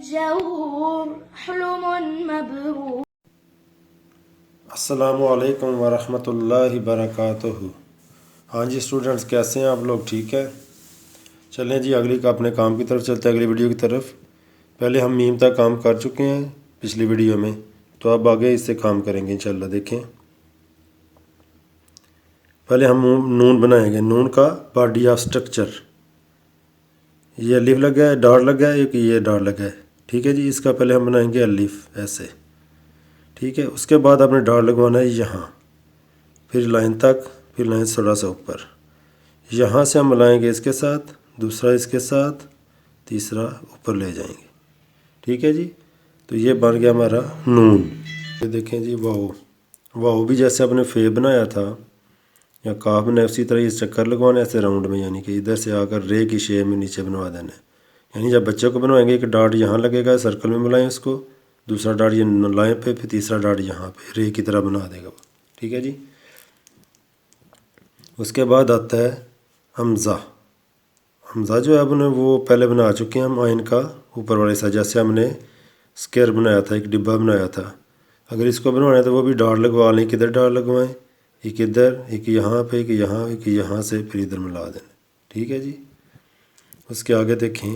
جور حلم مبرور. السلام علیکم ورحمۃ اللہ وبرکاتہ. ہاں جی اسٹوڈنٹس، کیسے ہیں آپ لوگ؟ ٹھیک ہے، چلیں جی اگلی کا اپنے کام کی طرف چلتے ہیں، اگلی ویڈیو کی طرف. پہلے ہم میم تک کام کر چکے ہیں پچھلی ویڈیو میں، تو اب آگے اس سے کام کریں گے انشاءاللہ. دیکھیں، پہلے ہم نون بنائیں گے. نون کا باڈی آف سٹرکچر، یہ الف لگا ہے، ڈاٹ لگا ہے، ایک یہ ڈاٹ لگا ہے. ٹھیک ہے جی، اس کا پہلے ہم بنائیں گے الف ایسے. ٹھیک ہے، اس کے بعد آپ نے ڈاٹ لگوانا ہے یہاں، پھر لائن تک، پھر لائن تھوڑا سا اوپر. یہاں سے ہم ملائیں گے اس کے ساتھ، دوسرا اس کے ساتھ، تیسرا اوپر لے جائیں گے. ٹھیک ہے جی، تو یہ بن گیا ہمارا نون. یہ دیکھیں جی واو. واو بھی جیسے آپ نے فے بنایا تھا یا کاف بنایا، اسی طرح یہ چکر لگوانا ہے ایسے راؤنڈ میں، یعنی کہ ادھر سے آ کر رے کی شیپ میں نیچے بنوا دینا ہے. یعنی جب بچے کو بنوائیں گے ایک ڈاٹ یہاں لگے گا، سرکل میں ملائیں اس کو، دوسرا ڈاٹ یہ لائن پہ، پھر تیسرا ڈاٹ یہاں پہ، رے کی طرح بنا دے گا وہ. ٹھیک ہے جی، اس کے بعد آتا ہے حمزہ. حمزہ جو ہے اب نے وہ پہلے بنا چکے ہیں ہم آئین کا اوپر والے سا، جیسے ہم نے اسکیئر بنایا تھا، ایک ڈبہ بنایا تھا. اگر اس کو بنوانا ہے تو وہ بھی ڈاٹ لگوا لیں. کدھر ڈاٹ لگوائیں؟ ایک ادھر، ایک یہاں پہ، ایک یہاں، ایک یہاں سے، پھر ادھر ملا دینا. ٹھیک ہے جی، اس کے آگے دیکھیں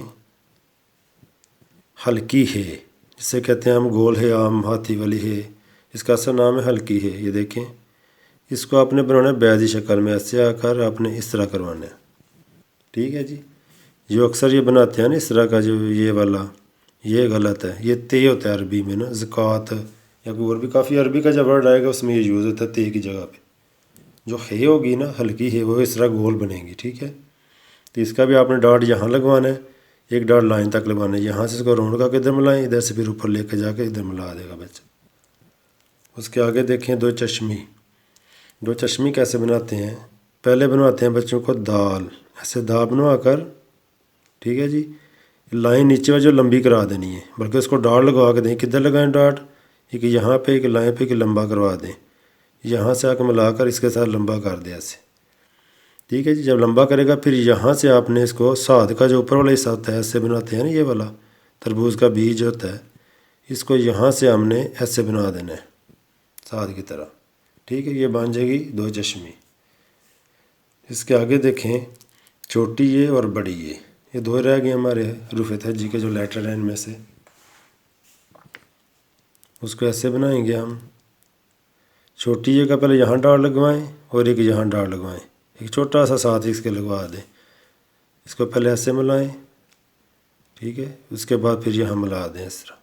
ہلکی ہے، جسے کہتے ہیں ہم گول ہے، عام ہاتھی والی ہے، اس کا اصل نام ہے ہلکی ہے. یہ دیکھیں، اس کو آپ نے بنانا ہے بیضی شکل میں، ایسے آ کر آپ نے اس طرح کروانا ہے. ٹھیک ہے جی، جو اکثر یہ بناتے ہیں نا اس طرح کا، جو یہ والا، یہ غلط ہے. یہ تے ہوتا ہے عربی میں نا، زکوٰۃ یا کوئی اور بھی کافی عربی کا جب ورڈ آئے گا اس میں یہ یوز ہوتا ہے تے کی جگہ پہ. جو ہے ہوگی نا ہلکی ہے، وہ اس طرح گول بنے گی. ٹھیک ہے، تو اس کا بھی آپ نے ڈاٹ یہاں لگوانا ہے، ایک ڈاٹ لائن تک لگوانا ہے. یہاں سے اس کو راؤنڈ کر کے ادھر ملائیں، ادھر سے پھر اوپر لے کے جا کے ادھر ملا دے گا بچہ. اس کے آگے دیکھیں دو چشمی. دو چشمی کیسے بناتے ہیں؟ پہلے بنواتے ہیں بچوں کو دال، ایسے دا بنوا کر. ٹھیک ہے جی، لائن نیچے میں جو لمبی کرا دینی ہے، بلکہ اس کو ڈاٹ لگوا کے دیں. کدھر لگائیں ڈاٹ؟ ایک یہاں پہ، ایک لائن پہ، ایک لمبا کروا دیں. یہاں سے آ کے ملا کر اس کے ساتھ لمبا کر دیں ایسے. ٹھیک ہے جی، جب لمبا کرے گا پھر یہاں سے آپ نے اس کو ساتھ کا جو اوپر والا حصہ ہوتا ہے ایسے بناتے ہیں نا، یہ والا تربوز کا بیج ہوتا ہے، اس کو یہاں سے ہم نے ایسے بنا دینا ہے ساتھ کی طرح. ٹھیک ہے، یہ بن جائے گی دو چشمی. اس کے آگے دیکھیں چھوٹی یہ اور بڑی یہ دو رہ گئے ہمارے حروف ہجائی کے جو لیٹر ہیں ان میں سے. اس کو ایسے بنائیں گے ہم. چھوٹی یہ کا پہلے یہاں ڈاٹ لگوائیں اور ایک یہاں ڈاٹ لگوائیں، ایک چھوٹا سا ساتھ اس کے لگوا دیں. اس کو پہلے ایسے ملائیں. ٹھیک ہے، اس کے بعد پھر یہاں ملا دیں اس طرح.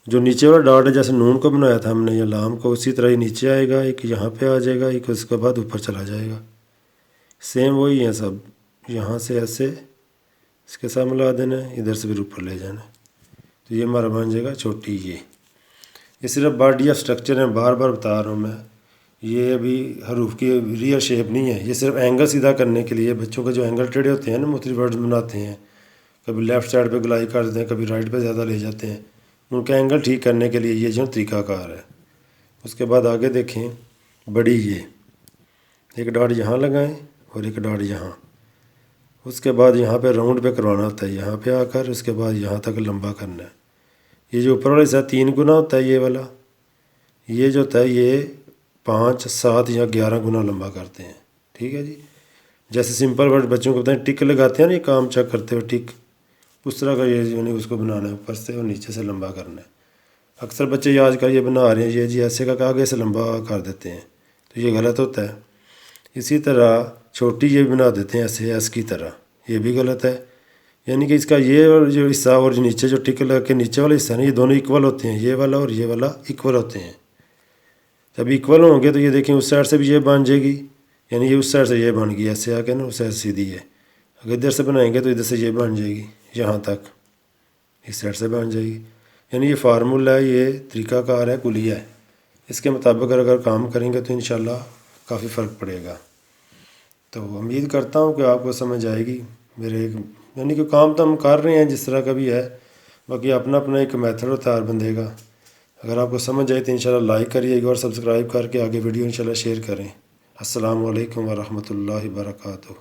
جو نیچے والا ڈاٹ ہے جیسے نون کو بنایا تھا ہم نے یا لام کو، اسی طرح ہی نیچے آئے گا، ایک یہاں پہ آ جائے گا، ایک اس کے بعد اوپر چلا جائے گا. سیم وہی ہیں سب. یہاں سے ایسے اس کے ساتھ ملا دینا ہے، ادھر سے پھر اوپر لے جانا ہے. تو یہ ہمارا بن جائے گا چھوٹی یہ صرف باڈی آف سٹرکچر ہیں، بار بار بتا رہا ہوں میں. یہ ابھی حروف کی ریئل شیپ نہیں ہے، یہ صرف اینگل سیدھا کرنے کے لیے. بچوں کے جو اینگل ٹیڑھے ہوتے ہیں نا، مختلف ورڈز بناتے ہیں، کبھی لیفٹ سائڈ پہ گلائی کر دیتے ہیں، کبھی رائٹ پہ زیادہ لے جاتے ہیں. ان کا اینگل ٹھیک کرنے کے لیے یہ جو طریقہ کار ہے. اس کے بعد آگے دیکھیں بڑی یہ، ایک ڈاٹ یہاں لگائیں اور ایک ڈاٹ یہاں. اس کے بعد یہاں پہ راؤنڈ پہ کروانا ہوتا ہے، یہاں پہ آ کر اس کے بعد یہاں تک لمبا کرنا ہے. یہ جو اوپر والے سے 3 گنا ہوتا ہے یہ والا، یہ جو ہوتا ہے یہ 5، 7 یا 11 گنا لمبا کرتے ہیں. ٹھیک ہے جی، جیسے سمپل ورڈ بچوں کو بتائیں ٹک لگاتے ہیں نا، یہ کام چیک کرتے ہوئے ٹک، اس طرح کا یہ یعنی اس کو بنانا ہے، اوپر سے اور نیچے سے لمبا کرنا ہے. اکثر بچے آج کل یہ بنا رہے ہیں یہ جی ایسے کا آگے سے لمبا کر دیتے ہیں، تو یہ غلط ہوتا ہے. اسی طرح چھوٹی یہ بنا دیتے ہیں ایسے ایس کی طرح، یہ بھی غلط ہے. یعنی کہ اس کا یہ جو حصہ اور جو نیچے جو ٹک لگا کے نیچے والا حصہ ہے نا، یہ دونوں ایکول ہوتے ہیں، یہ والا اور یہ والا ایکول ہوتے ہیں. جب ایکول ہوں گے تو یہ دیکھیں اس سائڈ سے بھی یہ بن جائے گی، یعنی یہ اس سائڈ سے یہ بن گئی ایسے آ کے نا، اس سائڈ سیدھی ہے. اگر ادھر سے بنائیں گے تو ادھر سے یہ بن جائے گی، یہاں تک اس سائڈ سے بن جائے گی. یعنی یہ فارمولہ ہے، یہ طریقہ کار ہے، کلیہ ہے. اس کے مطابق اگر کام کریں گے تو انشاءاللہ کافی فرق پڑے گا. تو امید کرتا ہوں کہ آپ کو سمجھ آئے گی. میرے یعنی کہ کام تو ہم کر رہے ہیں جس طرح کا بھی ہے، باقی اپنا اپنا ایک میتھڈ ہوتا ہے ہر بندے کا. اگر آپ کو سمجھ آئے تو انشاءاللہ لائک کریے گا اور سبسکرائب کر کے آگے ویڈیو انشاءاللہ شیئر کریں. السلام علیکم ورحمۃ اللہ وبرکاتہ.